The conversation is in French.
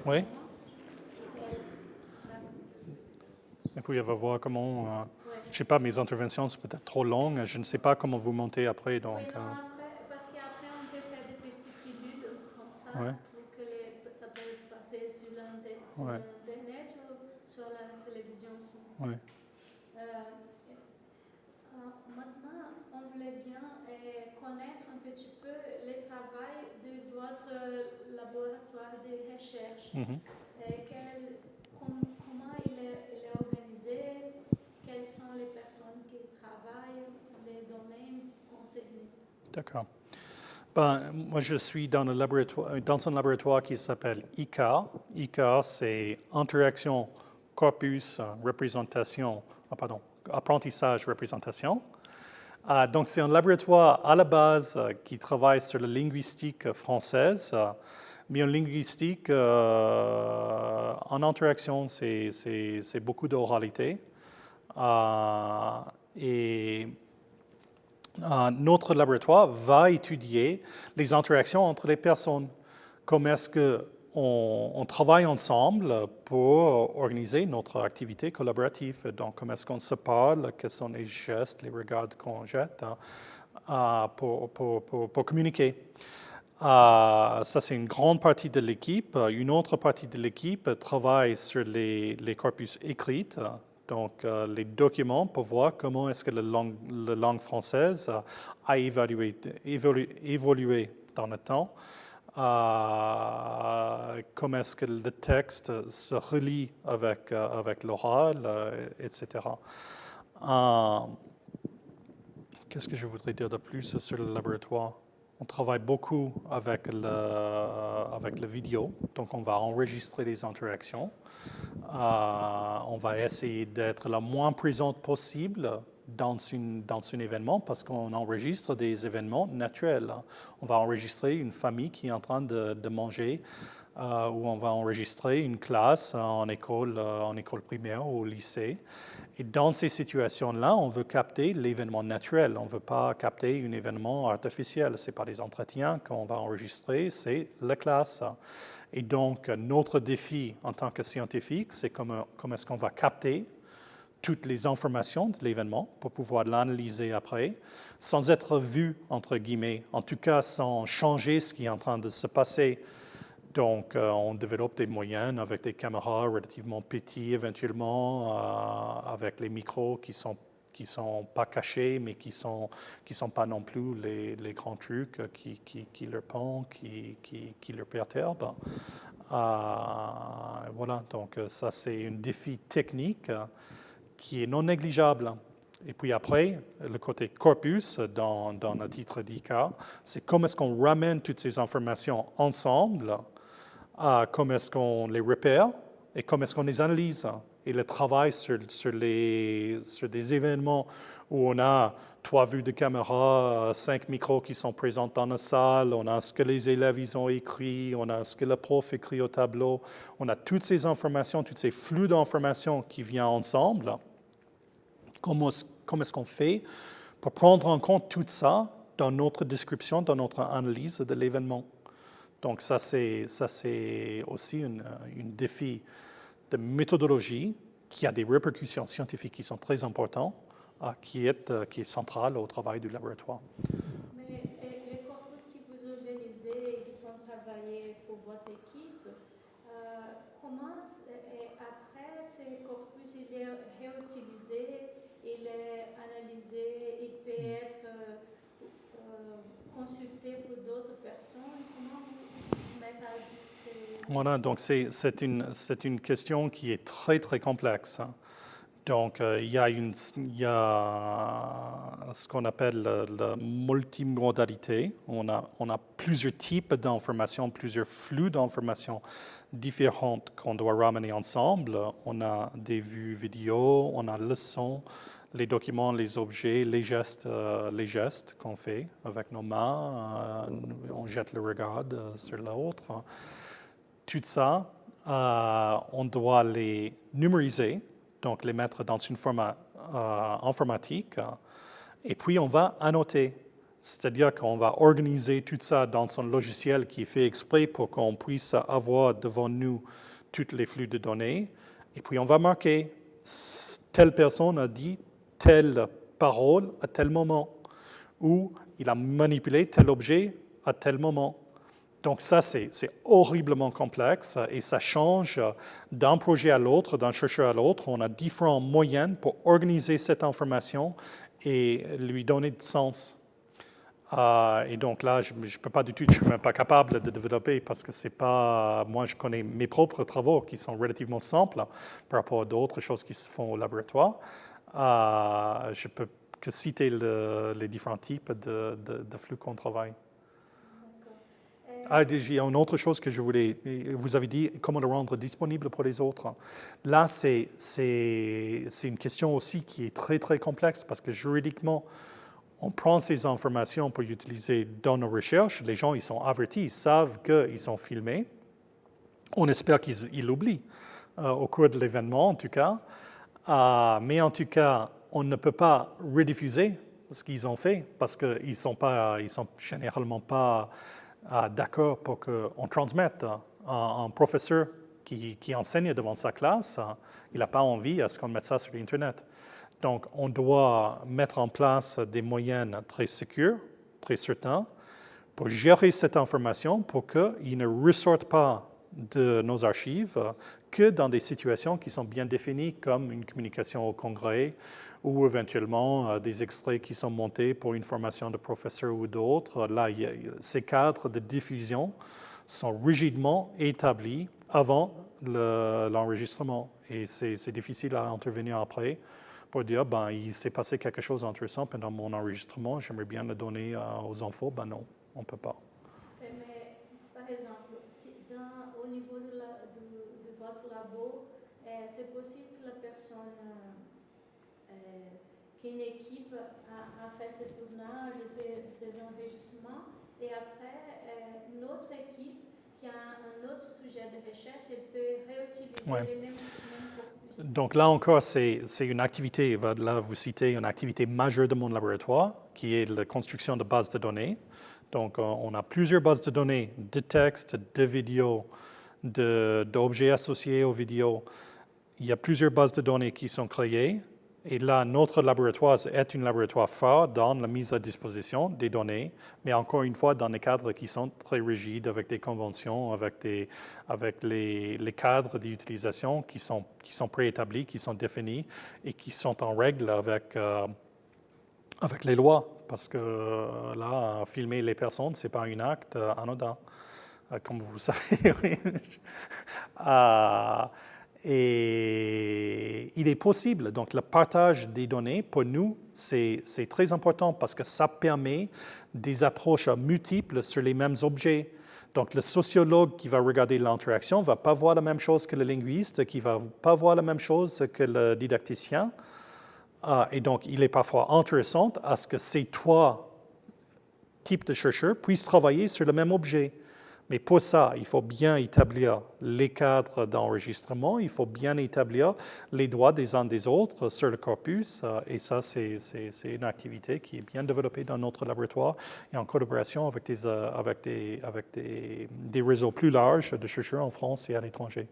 Oui. Et puis, on va voir comment. Je ne sais pas, mes interventions sont peut-être trop longues. Je ne sais pas comment vous montez après. Donc, Oui, non, après, parce qu'après, on peut faire des petites pilules comme ça ouais, pour que ça peut passer sur ouais, l'Internet ou sur la télévision aussi. ouais. Maintenant, on voulait bien connaître un petit peu le travail de votre laboratoire de recherche. Mhm. Comment il est organisé, quelles sont les personnes qui travaillent, les domaines concernés. D'accord. Ben, moi, je suis dans un laboratoire qui s'appelle ICAR. ICAR, c'est Interaction, Corpus, Représentation, Apprentissage, Représentation. Donc, c'est un laboratoire à la base qui travaille sur la linguistique française, mais en linguistique, en interaction, c'est beaucoup d'oralité. Et notre laboratoire va étudier les interactions entre les personnes. Comment est-ce qu'on travaille ensemble pour organiser notre activité collaborative. Donc, comment est-ce qu'on se parle, quels sont les gestes, les regards qu'on jette pour communiquer. Ça, c'est une grande partie de l'équipe. Une autre partie de l'équipe travaille sur les corpus écrits, donc les documents pour voir comment est-ce que la langue française a évolué dans le temps. Comment est-ce que le texte se relie avec l'oral, etc. Qu'est-ce que je voudrais dire de plus sur le laboratoire? On travaille beaucoup avec le vidéo, donc on va enregistrer les interactions. On va essayer d'être la moins présente possible dans un événement parce qu'on enregistre des événements naturels. On va enregistrer une famille qui est en train de manger ou on va enregistrer une classe en école primaire ou au lycée. Et dans ces situations-là, on veut capter l'événement naturel. On ne veut pas capter un événement artificiel. Ce n'est pas des entretiens qu'on va enregistrer, c'est la classe. Et donc, notre défi en tant que scientifique, c'est comment est-ce qu'on va capter toutes les informations de l'événement pour pouvoir l'analyser après, sans être vu, entre guillemets, en tout cas sans changer ce qui est en train de se passer. Donc, on développe des moyens avec des caméras relativement petits, éventuellement, avec les micros qui sont pas cachés, mais qui sont pas non plus les grands trucs qui leur pendent, qui leur perturbent. Voilà, donc ça, c'est un défi technique qui est non négligeable. Et puis après, le côté corpus dans le titre d'ICA, c'est comment est-ce qu'on ramène toutes ces informations ensemble, comment est-ce qu'on les repère et comment est-ce qu'on les analyse. Et le travail sur des événements où on a 3 vues de caméra, 5 micros qui sont présents dans la salle, on a ce que les élèves ils ont écrit, on a ce que le prof écrit au tableau, on a toutes ces informations, tous ces flux d'informations qui viennent ensemble. Comment est-ce qu'on fait pour prendre en compte tout ça dans notre description, dans notre analyse de l'événement? Donc ça, c'est aussi un défi de méthodologie qui a des répercussions scientifiques qui sont très importantes, qui est central au travail du laboratoire. Mais les corpus que vous organisez et qui sont travaillés pour votre équipe, comment après ces corpus il est réutilisé, il est analysé, il peut être consulté pour d'autres personnes? Comment vous mettez à jour ces... Voilà, donc c'est une question qui est très, très complexe. Donc, il y a ce qu'on appelle la multimodalité. On a plusieurs types d'informations, plusieurs flux d'informations différentes qu'on doit ramener ensemble. On a des vues vidéo, on a le son, les documents, les objets, les gestes qu'on fait avec nos mains. On jette le regard sur l'autre. Tout ça, on doit les numériser, donc les mettre dans une format informatique, et puis on va annoter C'est-à-dire qu'on va organiser tout ça dans son logiciel qui est fait exprès pour qu'on puisse avoir devant nous tous les flux de données. Et puis on va marquer telle personne a dit telle parole à tel moment, ou il a manipulé tel objet à tel moment. Donc ça, c'est horriblement complexe et ça change d'un projet à l'autre, d'un chercheur à l'autre. On a différents moyens pour organiser cette information et lui donner du sens. Et donc là, je ne peux pas du tout, je ne suis même pas capable de développer parce que c'est pas, moi je connais mes propres travaux qui sont relativement simples par rapport à d'autres choses qui se font au laboratoire. Je peux que citer les différents types de flux qu'on travaille. Il y a une autre chose que je voulais, vous avez dit comment le rendre disponible pour les autres. Là, c'est une question aussi qui est très très complexe parce que juridiquement, on prend ces informations pour les utiliser dans nos recherches. Les gens, ils sont avertis, ils savent qu'ils sont filmés. On espère qu'ils l'oublient au cours de l'événement, en tout cas. Mais en tout cas, on ne peut pas rediffuser ce qu'ils ont fait parce qu'ils sont généralement pas d'accord pour qu'on transmette. Un professeur qui enseigne devant sa classe, il n'a pas envie à ce qu'on mette ça sur Internet. Donc, on doit mettre en place des moyens très sécurs, très certains, pour gérer cette information pour qu'il ne ressorte pas de nos archives que dans des situations qui sont bien définies, comme une communication au congrès ou éventuellement des extraits qui sont montés pour une formation de professeur ou d'autres. Là, ces cadres de diffusion sont rigidement établis avant l'enregistrement et c'est difficile à intervenir après pour dire, il s'est passé quelque chose intéressant pendant mon enregistrement, j'aimerais bien le donner aux infos. Non, on ne peut pas. Mais, par exemple, au niveau de votre labo, c'est possible que la personne, qu'une équipe a fait ce tournage, ces enregistrements, et après, une autre équipe qui a un autre sujet de recherche, elle peut réutiliser les mêmes corpus. Donc là encore, c'est une activité, là vous citez une activité majeure de mon laboratoire, qui est la construction de bases de données. Donc on a plusieurs bases de données, de textes, de vidéos, d'objets associés aux vidéos. Il y a plusieurs bases de données qui sont créées. Et là, notre laboratoire est un laboratoire phare dans la mise à disposition des données, mais encore une fois, dans des cadres qui sont très rigides, avec des conventions, avec les cadres d'utilisation qui sont préétablis, qui sont définis et qui sont en règle avec les lois. Parce que là, filmer les personnes, ce n'est pas un acte anodin, comme vous le savez. Et il est possible, donc le partage des données, pour nous, c'est très important parce que ça permet des approches multiples sur les mêmes objets. Donc le sociologue qui va regarder l'interaction ne va pas voir la même chose que le linguiste, qui ne va pas voir la même chose que le didacticien. Et donc il est parfois intéressant à ce que ces trois types de chercheurs puissent travailler sur le même objet. Mais pour ça, il faut bien établir les cadres d'enregistrement, il faut bien établir les droits des uns des autres sur le corpus. Et ça, c'est une activité qui est bien développée dans notre laboratoire et en collaboration avec des réseaux plus larges de chercheurs en France et à l'étranger.